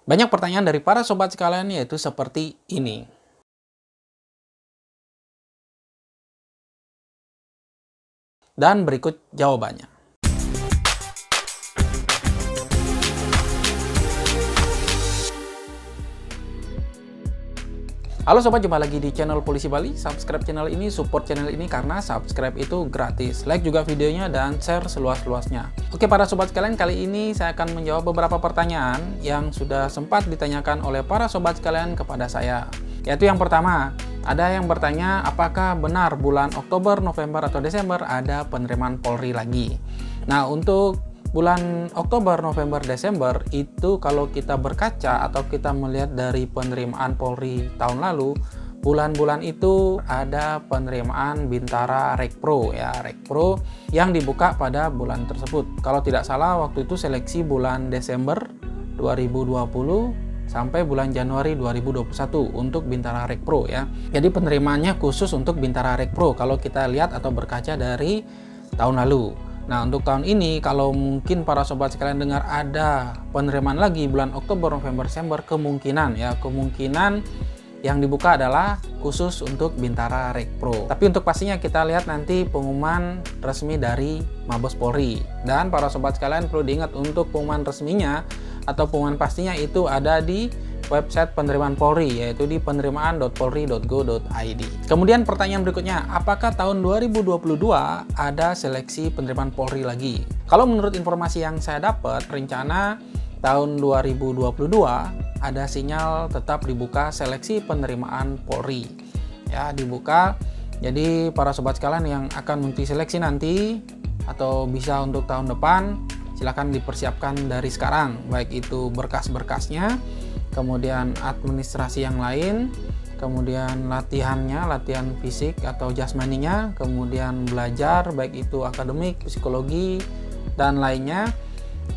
Banyak pertanyaan dari para sobat sekalian yaitu seperti ini. Dan berikut jawabannya. Halo sobat, jumpa lagi di channel Polisi Bali. Subscribe channel ini, support channel ini karena subscribe itu gratis. Like juga videonya dan share seluas-luasnya. Oke para sobat sekalian, kali ini saya akan menjawab beberapa pertanyaan yang sudah sempat ditanyakan oleh para sobat sekalian kepada saya. Yaitu yang pertama, ada yang bertanya apakah benar bulan Oktober, November, atau Desember ada penerimaan Polri lagi. Nah, untuk bulan Oktober, November, Desember itu kalau kita berkaca atau kita melihat dari penerimaan Polri tahun lalu, bulan-bulan itu ada penerimaan Bintara Rekpro ya, Rekpro yang dibuka pada bulan tersebut. Kalau tidak salah waktu itu seleksi bulan Desember 2020 sampai bulan Januari 2021 untuk Bintara Rekpro ya. Jadi penerimaannya khusus untuk Bintara Rekpro kalau kita lihat atau berkaca dari tahun lalu. Nah, untuk tahun ini kalau mungkin para sobat sekalian dengar ada penerimaan lagi bulan Oktober, November, Desember, kemungkinan yang dibuka adalah khusus untuk Bintara Rekpro. Tapi untuk pastinya kita lihat nanti pengumuman resmi dari Mabes Polri. Dan para sobat sekalian perlu diingat untuk pengumuman resminya atau pengumuman pastinya itu ada di website penerimaan Polri, yaitu di penerimaan.polri.go.id. Kemudian pertanyaan berikutnya, apakah tahun 2022 ada seleksi penerimaan Polri lagi? Kalau menurut informasi yang saya dapat, rencana tahun 2022 ada sinyal tetap dibuka seleksi penerimaan Polri. Ya, dibuka. Jadi para sobat sekalian yang akan mengikuti seleksi nanti atau bisa untuk tahun depan, silakan dipersiapkan dari sekarang, baik itu berkas-berkasnya, kemudian administrasi yang lain, kemudian latihannya, latihan fisik atau jasmaninya, kemudian belajar baik itu akademik, psikologi, dan lainnya.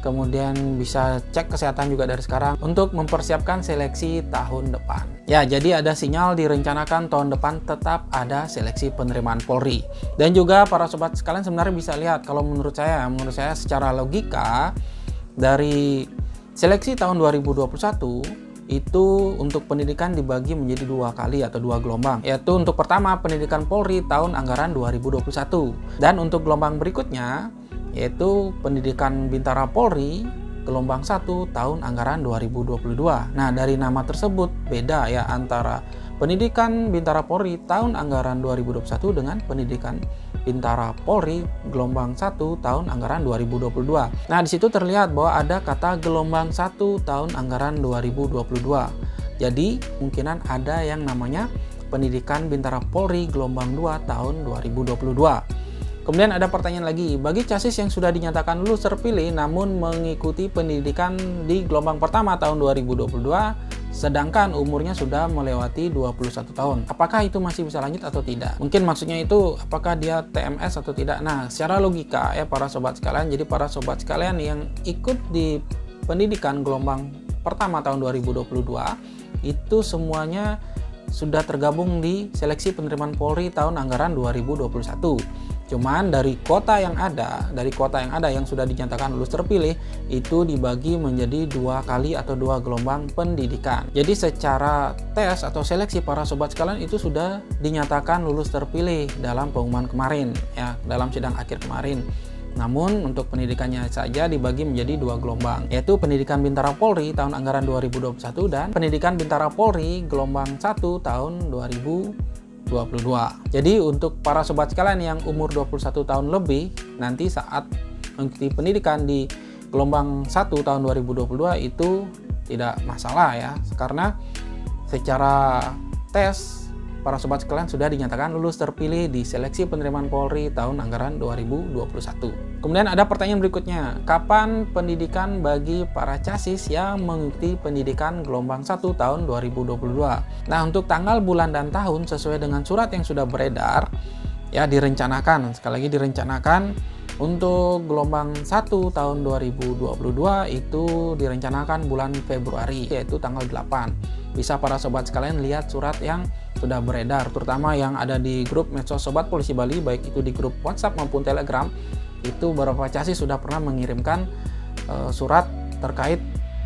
Kemudian bisa cek kesehatan juga dari sekarang untuk mempersiapkan seleksi tahun depan. Ya, jadi ada sinyal direncanakan tahun depan tetap ada seleksi penerimaan Polri. Dan juga para sobat sekalian sebenarnya bisa lihat kalau menurut saya secara logika dari seleksi tahun 2021 itu untuk pendidikan dibagi menjadi dua kali atau dua gelombang, yaitu untuk pertama pendidikan Polri tahun anggaran 2021 dan untuk gelombang berikutnya yaitu pendidikan Bintara Polri gelombang 1 tahun anggaran 2022. Nah, dari nama tersebut beda ya antara pendidikan Bintara Polri tahun anggaran 2021 dengan pendidikan Bintara Polri gelombang 1 tahun anggaran 2022. Nah, di situ terlihat bahwa ada kata gelombang 1 tahun anggaran 2022. Jadi, kemungkinan ada yang namanya pendidikan Bintara Polri gelombang 2 tahun 2022. Kemudian ada pertanyaan lagi, bagi casis yang sudah dinyatakan lulus terpilih namun mengikuti pendidikan di gelombang pertama tahun 2022 sedangkan umurnya sudah melewati 21 tahun, apakah itu masih bisa lanjut atau tidak? Mungkin maksudnya itu apakah dia TMS atau tidak. Nah, secara logika ya para sobat sekalian, jadi para sobat sekalian yang ikut di pendidikan gelombang pertama tahun 2022 itu semuanya sudah tergabung di seleksi penerimaan Polri tahun anggaran 2021. Cuman dari kota yang ada yang sudah dinyatakan lulus terpilih itu dibagi menjadi dua kali atau dua gelombang pendidikan. Jadi secara tes atau seleksi para sobat sekalian itu sudah dinyatakan lulus terpilih dalam pengumuman kemarin ya, dalam sidang akhir kemarin. Namun untuk pendidikannya saja dibagi menjadi dua gelombang, yaitu pendidikan Bintara Polri tahun anggaran 2021 dan pendidikan Bintara Polri gelombang 1 tahun 2022. Jadi untuk para sobat sekalian yang umur 21 tahun lebih nanti saat mengikuti pendidikan di gelombang 1 tahun 2022 itu tidak masalah ya, karena secara tes para sobat sekalian sudah dinyatakan lulus terpilih di seleksi penerimaan Polri tahun anggaran 2021. Kemudian ada pertanyaan berikutnya, kapan pendidikan bagi para casis yang mengikuti pendidikan gelombang 1 tahun 2022? Nah, untuk tanggal, bulan, dan tahun sesuai dengan surat yang sudah beredar, ya direncanakan, sekali lagi direncanakan, untuk gelombang 1 tahun 2022 itu direncanakan bulan Februari, yaitu tanggal 8. Bisa para sobat sekalian lihat surat yang sudah beredar, terutama yang ada di grup medsos Sobat Polisi Bali, baik itu di grup WhatsApp maupun Telegram. Itu beberapa casis sudah pernah mengirimkan surat terkait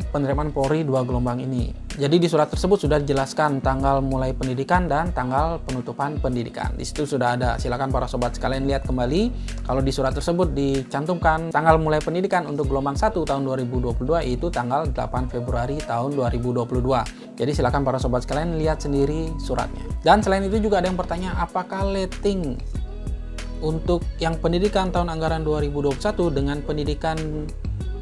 penerimaan Polri 2 gelombang ini. Jadi di surat tersebut sudah dijelaskan tanggal mulai pendidikan dan tanggal penutupan pendidikan. Di situ sudah ada. Silakan para sobat sekalian lihat kembali. Kalau di surat tersebut dicantumkan tanggal mulai pendidikan untuk gelombang 1 tahun 2022 itu tanggal 8 Februari tahun 2022. Jadi silakan para sobat sekalian lihat sendiri suratnya. Dan selain itu juga ada yang bertanya, apakah letting untuk yang pendidikan tahun anggaran 2021 dengan pendidikan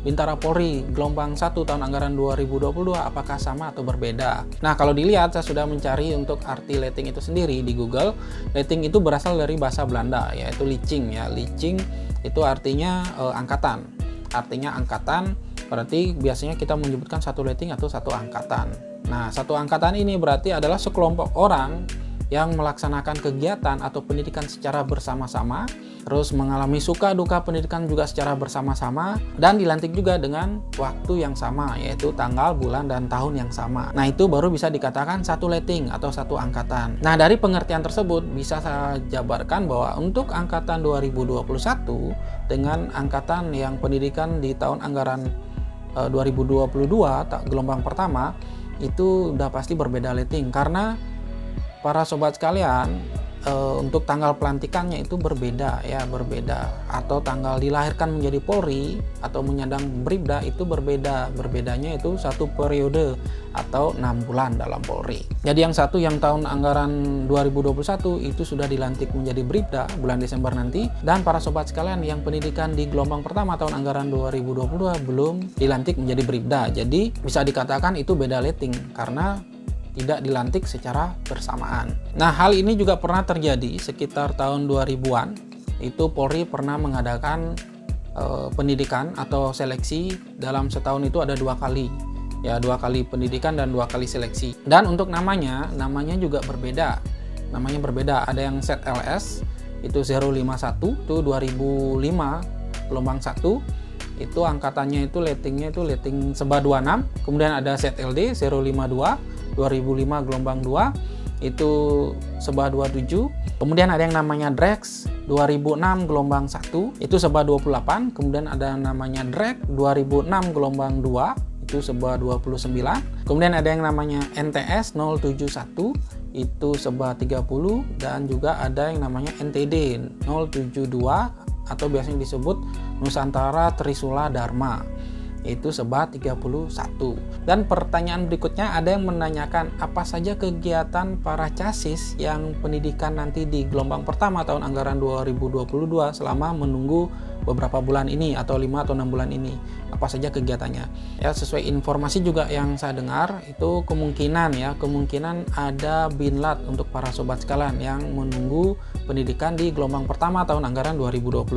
Bintara Polri gelombang 1 tahun anggaran 2022 apakah sama atau berbeda? Nah, kalau dilihat saya sudah mencari untuk arti letting itu sendiri di Google. Letting itu berasal dari bahasa Belanda yaitu licing ya. Licing itu artinya angkatan. Artinya angkatan, berarti biasanya kita menyebutkan satu letting atau satu angkatan. Nah, satu angkatan ini berarti adalah sekelompok orang yang melaksanakan kegiatan atau pendidikan secara bersama-sama, terus mengalami suka duka pendidikan juga secara bersama-sama, dan dilantik juga dengan waktu yang sama, yaitu tanggal, bulan, dan tahun yang sama. Nah, itu baru bisa dikatakan satu letting atau satu angkatan. Nah, dari pengertian tersebut bisa saya jabarkan bahwa untuk angkatan 2021 dengan angkatan yang pendidikan di tahun anggaran 2022 gelombang pertama itu udah pasti berbeda letting, karena para sobat sekalian, untuk tanggal pelantikannya itu berbeda ya, atau tanggal dilahirkan menjadi Polri atau menyandang Bribda itu berbeda. Berbedanya itu satu periode atau 6 bulan dalam Polri. Jadi yang satu yang tahun anggaran 2021 itu sudah dilantik menjadi Bribda bulan Desember nanti, dan para sobat sekalian yang pendidikan di gelombang pertama tahun anggaran 2022 belum dilantik menjadi Bribda. Jadi bisa dikatakan itu beda letting karena tidak dilantik secara bersamaan. Nah, hal ini juga pernah terjadi sekitar tahun 2000-an. Itu Polri pernah mengadakan pendidikan atau seleksi dalam setahun itu ada 2 kali. Ya, 2 kali pendidikan dan 2 kali seleksi. Dan untuk namanya juga berbeda. Namanya berbeda. Ada yang ZLS itu 051 itu 2005 gelombang 1. Itu angkatannya itu lettingnya itu letting seba 26. Kemudian ada ZLD 052 2005 gelombang 2 itu seba 27. Kemudian ada yang namanya DREX 2006 gelombang 1 itu seba 28. Kemudian ada namanya DREK 2006 gelombang 2 itu seba 29. Kemudian ada yang namanya NTS 071 itu seba 30, dan juga ada yang namanya NTD 072 atau biasanya disebut Nusantara Trisula Dharma itu seba 31. Dan pertanyaan berikutnya ada yang menanyakan apa saja kegiatan para casis yang pendidikan nanti di gelombang pertama tahun anggaran 2022 selama menunggu beberapa bulan ini atau 5 atau 6 bulan ini, apa saja kegiatannya. Ya, sesuai informasi juga yang saya dengar itu kemungkinan ada binlat untuk para sobat sekalian yang menunggu pendidikan di gelombang pertama tahun anggaran 2022.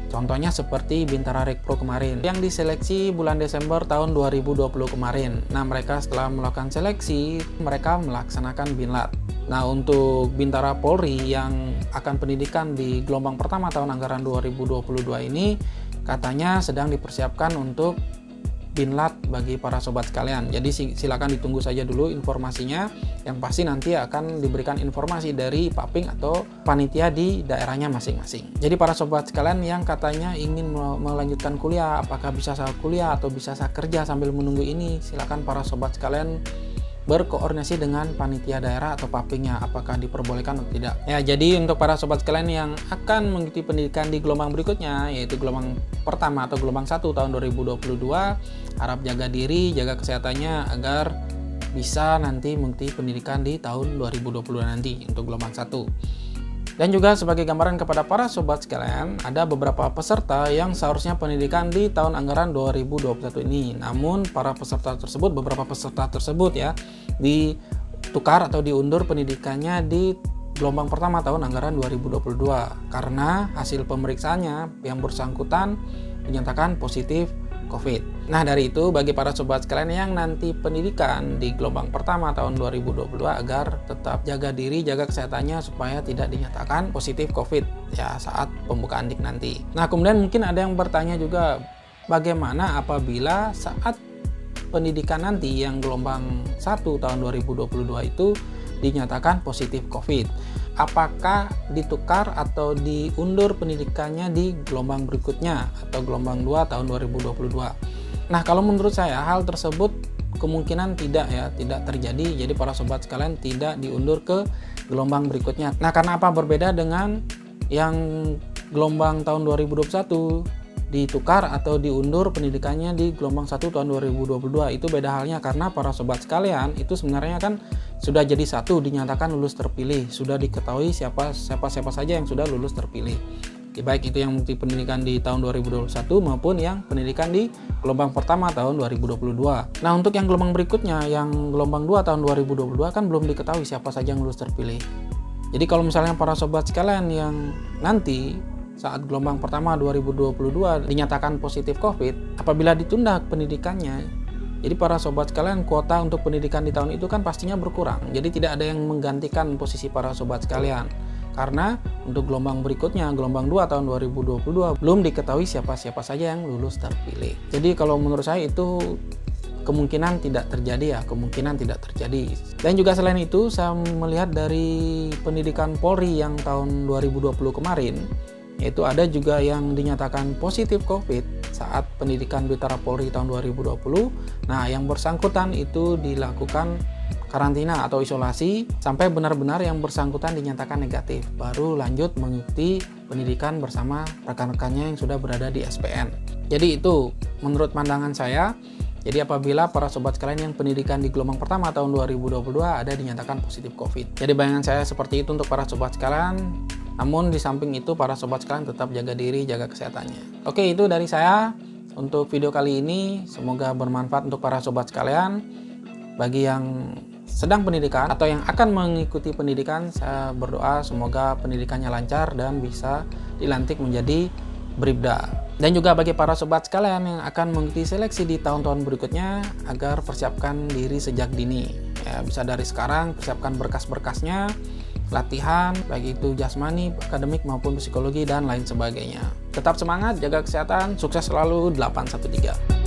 Contohnya seperti Bintara Rekpro kemarin yang diseleksi bulan Desember tahun 2020 kemarin. Nah, mereka setelah melakukan seleksi, mereka melaksanakan binlat. Nah, untuk Bintara Polri yang akan pendidikan di gelombang pertama tahun anggaran 2022 ini katanya sedang dipersiapkan untuk binlat bagi para sobat sekalian. Jadi silakan ditunggu saja dulu informasinya. Yang pasti nanti akan diberikan informasi dari Paping atau panitia di daerahnya masing-masing. Jadi para sobat sekalian yang katanya ingin melanjutkan kuliah, apakah bisa saya kuliah atau bisa saya kerja sambil menunggu ini, silakan para sobat sekalian berkoordinasi dengan panitia daerah atau papingnya apakah diperbolehkan atau tidak. Ya, jadi untuk para sobat sekalian yang akan mengikuti pendidikan di gelombang berikutnya, yaitu gelombang pertama atau gelombang 1 tahun 2022, harap jaga diri, jaga kesehatannya agar bisa nanti mengikuti pendidikan di tahun 2022 nanti untuk gelombang 1. Dan juga sebagai gambaran kepada para sobat sekalian, ada beberapa peserta yang seharusnya pendidikan di tahun anggaran 2021 ini. Namun beberapa peserta tersebut ya ditukar atau diundur pendidikannya di gelombang pertama tahun anggaran 2022 karena hasil pemeriksaannya yang bersangkutan dinyatakan positif COVID. Nah, dari itu bagi para sobat sekalian yang nanti pendidikan di gelombang pertama tahun 2022 agar tetap jaga diri, jaga kesehatannya supaya tidak dinyatakan positif COVID ya saat pembukaan DIK nanti. Nah, kemudian mungkin ada yang bertanya juga bagaimana apabila saat pendidikan nanti yang gelombang 1 tahun 2022 itu dinyatakan positif COVID. apakah ditukar atau diundur pendidikannya di gelombang berikutnya atau gelombang 2 tahun 2022. Nah, kalau menurut saya hal tersebut kemungkinan tidak terjadi. Jadi para sobat sekalian, tidak diundur ke gelombang berikutnya. Nah, karena apa berbeda dengan yang gelombang tahun 2021 ditukar atau diundur pendidikannya di gelombang 1 tahun 2022? Itu beda halnya karena para sobat sekalian itu sebenarnya kan sudah jadi satu, dinyatakan lulus terpilih, sudah diketahui siapa saja yang sudah lulus terpilih. Baik itu yang bukti pendidikan di tahun 2021 maupun yang pendidikan di gelombang pertama tahun 2022. Nah, untuk yang gelombang berikutnya, yang gelombang 2 tahun 2022 kan belum diketahui siapa saja yang lulus terpilih. Jadi kalau misalnya para sobat sekalian yang nanti saat gelombang pertama 2022 dinyatakan positif COVID, apabila ditunda pendidikannya, jadi para sobat sekalian, kuota untuk pendidikan di tahun itu kan pastinya berkurang. Jadi tidak ada yang menggantikan posisi para sobat sekalian. Karena untuk gelombang berikutnya, gelombang 2 tahun 2022, belum diketahui siapa saja yang lulus terpilih. Jadi kalau menurut saya itu kemungkinan tidak terjadi kemungkinan tidak terjadi. Dan juga selain itu, saya melihat dari pendidikan Polri yang tahun 2020 kemarin, yaitu ada juga yang dinyatakan positif COVID saat pendidikan Bintara Polri tahun 2020. Nah, yang bersangkutan itu dilakukan karantina atau isolasi sampai benar-benar yang bersangkutan dinyatakan negatif, baru lanjut mengikuti pendidikan bersama rekan-rekannya yang sudah berada di SPN. Jadi itu menurut pandangan saya. Jadi apabila para sobat sekalian yang pendidikan di gelombang pertama tahun 2022 ada dinyatakan positif COVID. Jadi bayangan saya seperti itu untuk para sobat sekalian. Namun di samping itu para sobat sekalian tetap jaga diri, jaga kesehatannya. Oke, itu dari saya untuk video kali ini. Semoga bermanfaat untuk para sobat sekalian. Bagi yang sedang pendidikan atau yang akan mengikuti pendidikan, saya berdoa semoga pendidikannya lancar dan bisa dilantik menjadi Bribda. Dan juga bagi para sobat sekalian yang akan mengikuti seleksi di tahun-tahun berikutnya, agar persiapkan diri sejak dini. Ya, bisa dari sekarang persiapkan berkas-berkasnya, latihan, baik itu jasmani, akademik maupun psikologi dan lain sebagainya. Tetap semangat, jaga kesehatan, sukses selalu 813.